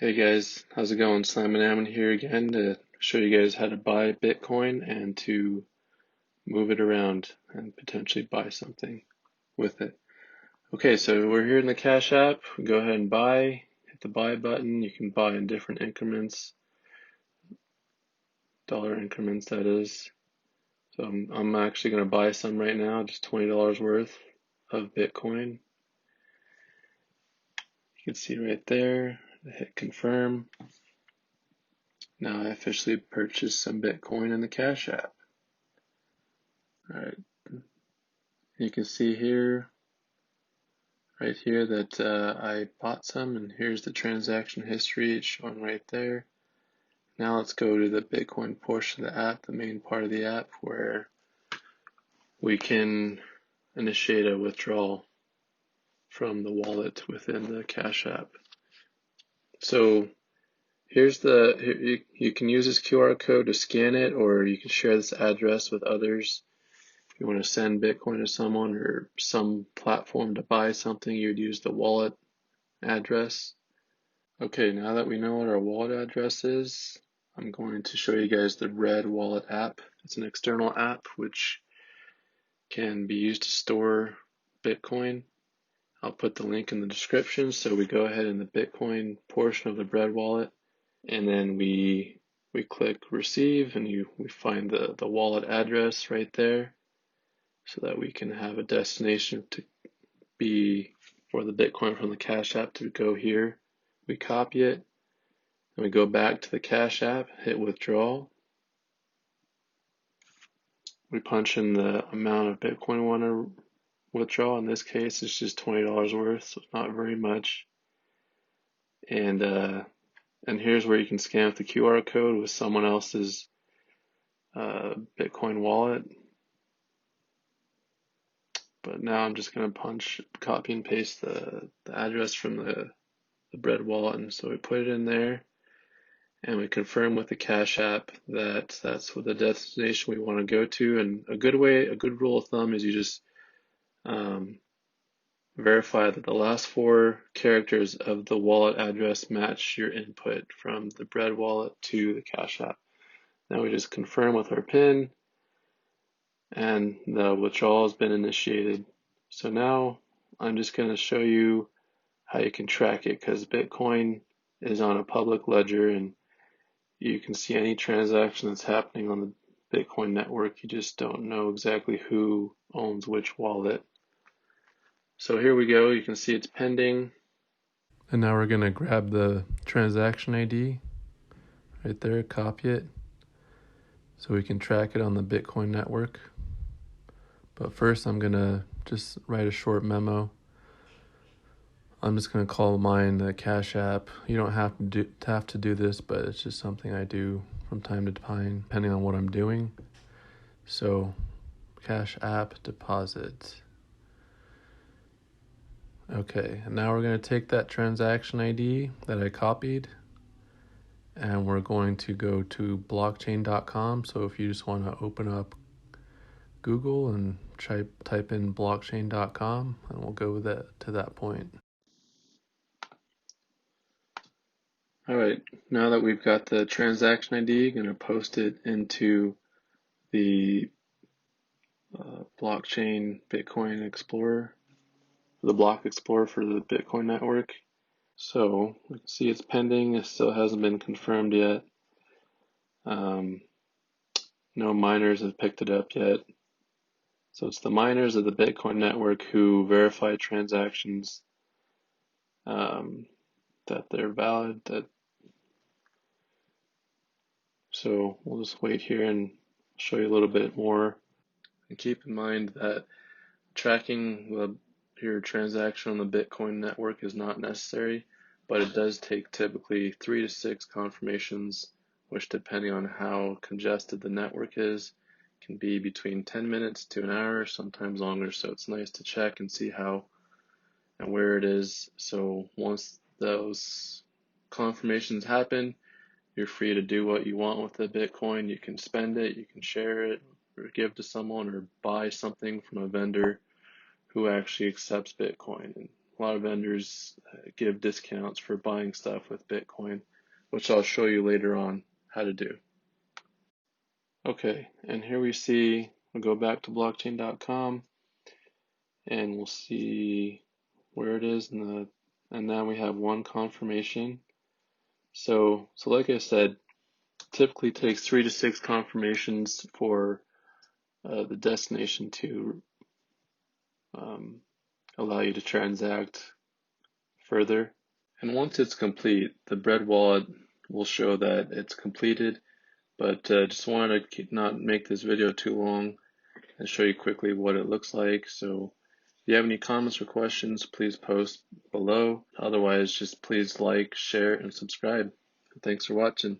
Hey guys, how's it going? Slam and Ammon here again to show you guys how to buy Bitcoin and to move it around and potentially buy something with it. Okay, so we're here in the Cash App. Go ahead and buy. Hit the buy button. You can buy in different increments, dollar increments that is. So I'm actually going to buy some right now, just $20 worth of Bitcoin. You can see right there. Hit confirm. Now I officially purchased some Bitcoin in the Cash App. Alright, you can see here, right here, that I bought some, and here's the transaction history. It's showing right there. Now let's go to the Bitcoin portion of the app, the main part of the app, where we can initiate a withdrawal from the wallet within the Cash App. So here's you can use this QR code to scan it, or you can share this address with others. If you want to send Bitcoin to someone or some platform to buy something, you'd use the wallet address. Okay, now that we know what our wallet address is, I'm going to show you guys the Red Wallet app. It's an external app which can be used to store Bitcoin. I'll put the link in the description. So we go ahead in the Bitcoin portion of the Red Wallet, and then we click receive, and we find the wallet address right there, so that we can have a destination to be for the Bitcoin from the Cash App to go here. We copy it, and we go back to the Cash App, hit withdrawal. We punch in the amount of Bitcoin we want to withdraw. In this case, it's just $20 worth, so it's not very much. And here's where you can scan with the QR code with someone else's Bitcoin wallet. But now I'm just going to copy and paste the address from the Red Wallet, and so we put it in there, and we confirm with the Cash App that that's what the destination we want to go to. And a good rule of thumb is you just verify that the last 4 characters of the wallet address match your input from the Red Wallet to the Cash App. Now we just confirm with our PIN, and the withdrawal has been initiated. So now I'm just going to show you how you can track it, because Bitcoin is on a public ledger and you can see any transaction that's happening on the Bitcoin network. You just don't know exactly who owns which wallet. So here we go. You can see it's pending. And now we're going to grab the transaction ID right there, copy it, so we can track it on the Bitcoin network. But first I'm going to just write a short memo. I'm just going to call mine the Cash App. You don't have to do this, but it's just something I do from time to time, depending on what I'm doing. So, Cash App deposit. Okay, and now we're going to take that transaction ID that I copied, and we're going to go to blockchain.com. So if you just want to open up Google and type in blockchain.com, and we'll go to that point. Alright, now that we've got the transaction ID, I'm going to post it into the blockchain Bitcoin Explorer, the block explorer for the Bitcoin network. So we can see it's pending. It still hasn't been confirmed yet. No miners have picked it up yet. So it's the miners of the Bitcoin network who verify transactions that they're valid. So we'll just wait here and show you a little bit more. And keep in mind that tracking your transaction on the Bitcoin network is not necessary, but it does take typically 3 to 6 confirmations, which, depending on how congested the network is, can be between 10 minutes to an hour, sometimes longer. So it's nice to check and see how and where it is. So once those confirmations happen, you're free to do what you want with the Bitcoin. You can spend it, you can share it, or give to someone, or buy something from a vendor who actually accepts Bitcoin. And a lot of vendors give discounts for buying stuff with Bitcoin, which I'll show you later on how to do. Okay, and here we see, we'll go back to blockchain.com and we'll see where it is and now we have one confirmation. So like I said, typically takes 3 to 6 confirmations for the destination to allow you to transact further. And once it's complete, the bread wallet will show that it's completed. But just wanted to not make this video too long and show you quickly what it looks like. So if you have any comments or questions, please post below. Otherwise, just please like, share, and subscribe. Thanks for watching.